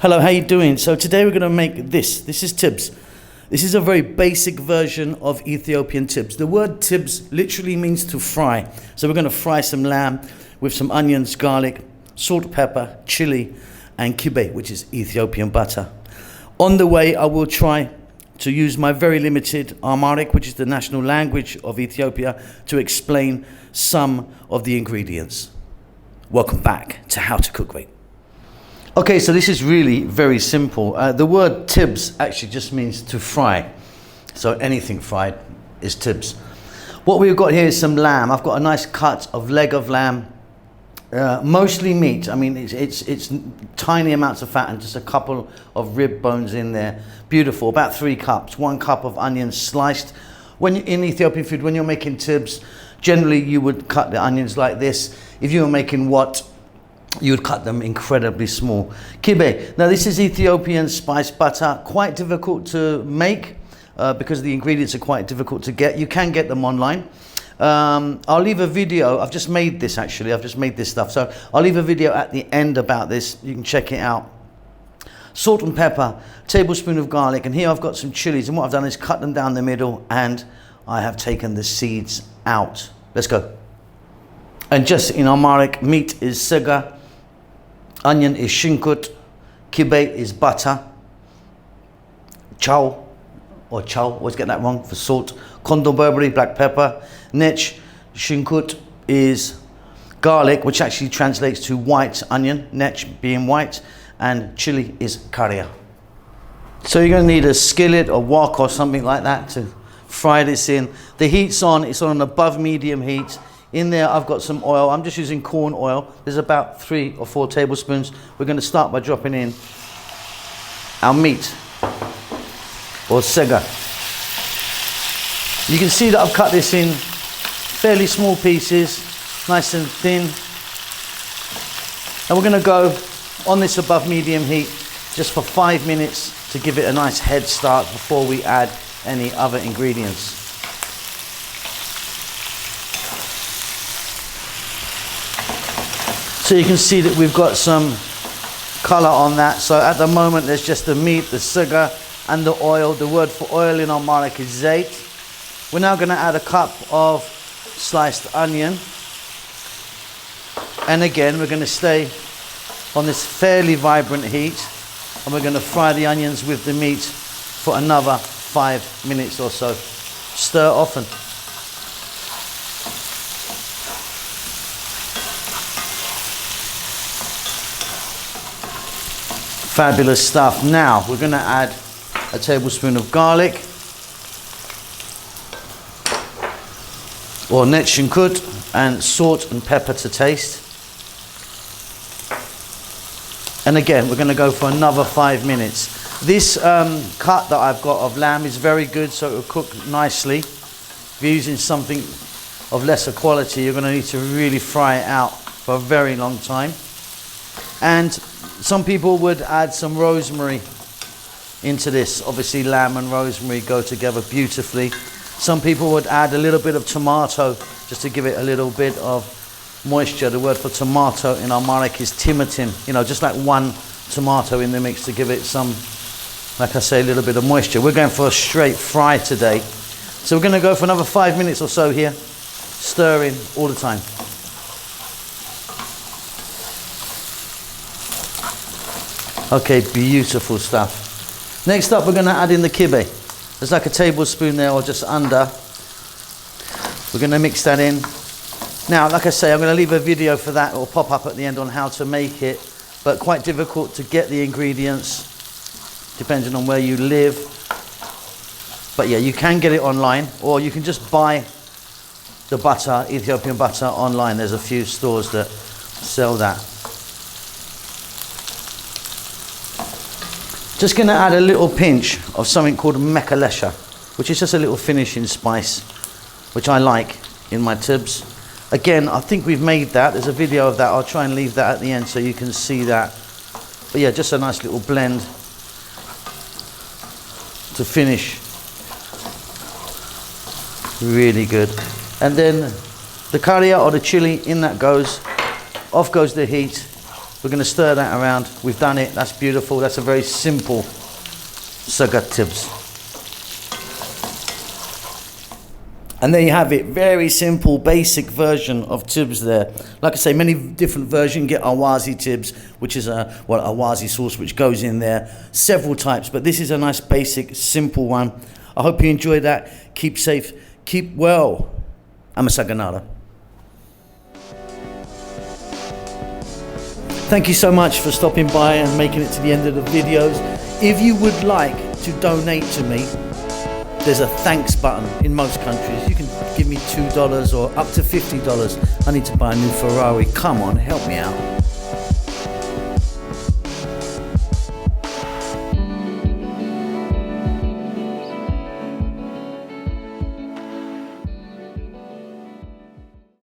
Hello, how you doing? So today we're going to make this. This is Tibs. This is a very basic version of Ethiopian Tibs. The word Tibs literally means to fry. So we're going to fry some lamb with some onions, garlic, salt, pepper, chili, and kibe, which is Ethiopian butter. On the way, I will try to use my very limited Amharic, which is the national language of Ethiopia, to explain some of the ingredients. Welcome back to How to Cook Great. Okay, so this is really very simple. The word Tibs actually just means to fry. So anything fried is Tibs. What we've got here is some lamb. I've got a nice cut of leg of lamb, mostly meat. I mean, it's tiny amounts of fat and just a couple of rib bones in there. Beautiful, about 3 cups. 1 cup of onions sliced. When in Ethiopian food, when you're making Tibs, generally you would cut the onions like this. If you were making what, you would cut them incredibly small. Kibe. Now this is Ethiopian spice butter, quite difficult to make because the ingredients are quite difficult to get. You can get them online. I'll leave a video. I've just made this actually. I've just made this stuff. So I'll leave a video at the end about this. You can check it out. Salt and pepper, tablespoon of garlic, and here I've got some chilies. And what I've done is cut them down the middle, and I have taken the seeds out. Let's go. And just in Amharic, meat is sega. Onion is shinkut, kibe is butter, chow, or chow, always get that wrong, for salt, kondo Burberry, black pepper, nech, shinkut is garlic, which actually translates to white onion, nech being white, and chili is karia. So you're going to need a skillet or wok or something like that to fry this in. The heat's on, it's on an above medium heat. In there, I've got some oil. I'm just using corn oil. There's about 3 or 4 tablespoons. We're going to start by dropping in our meat, or sega. You can see that I've cut this in fairly small pieces, nice and thin. And we're going to go on this above medium heat just for 5 minutes to give it a nice head start before we add any other ingredients. So you can see that we've got some color on that. So at the moment there's just the meat, the sugar, and the oil. The word for oil in Amharic is zait. We're now going to add a cup of sliced onion. And again, we're going to stay on this fairly vibrant heat. And we're going to fry the onions with the meat for another 5 minutes or so. Stir often. Fabulous stuff. Now we're going to add a tablespoon of garlic, or nech shinkut, and salt and pepper to taste. And again, we're going to go for another 5 minutes. This cut that I've got of lamb is very good, so it will cook nicely. If you're using something of lesser quality, you're going to need to really fry it out for a very long time. And some people would add some rosemary into this. Obviously lamb and rosemary go together beautifully. Some people would add a little bit of tomato just to give it a little bit of moisture. The word for tomato in Amharic is timatim. You know, just like 1 tomato in the mix to give it some, like I say, a little bit of moisture. We're going for a straight fry today. So we're going to go for another 5 minutes or so here, stirring all the time. Okay, beautiful stuff. Next up, we're going to add in the kibe. There's like a tablespoon there, or just under. We're going to mix that in. Now, like I say, I'm going to leave a video for that. It will pop up at the end on how to make it. But quite difficult to get the ingredients, depending on where you live. But yeah, you can get it online, or you can just buy the butter, Ethiopian butter, online. There's a few stores that sell that. Just going to add a little pinch of something called mekalesha, which is just a little finishing spice, which I like in my Tibs. Again, I think we've made that. There's a video of that. I'll try and leave that at the end so you can see that. But yeah, just a nice little blend to finish. Really good. And then the karia or the chili, in that goes. Off goes the heat. We're going to stir that around. We've done it. That's beautiful. That's a very simple sagat Tibs. And there you have it. Very simple, basic version of Tibs there. Like I say, many different versions. You can get Awazi Tibs, which is a Awazi sauce, which goes in there. Several types, but this is a nice, basic, simple one. I hope you enjoyed that. Keep safe. Keep well. I'm a Saganara. Thank you so much for stopping by and making it to the end of the videos. If you would like to donate to me, there's a thanks button in most countries. You can give me $2 or up to $50. I need to buy a new Ferrari. Come on, help me out.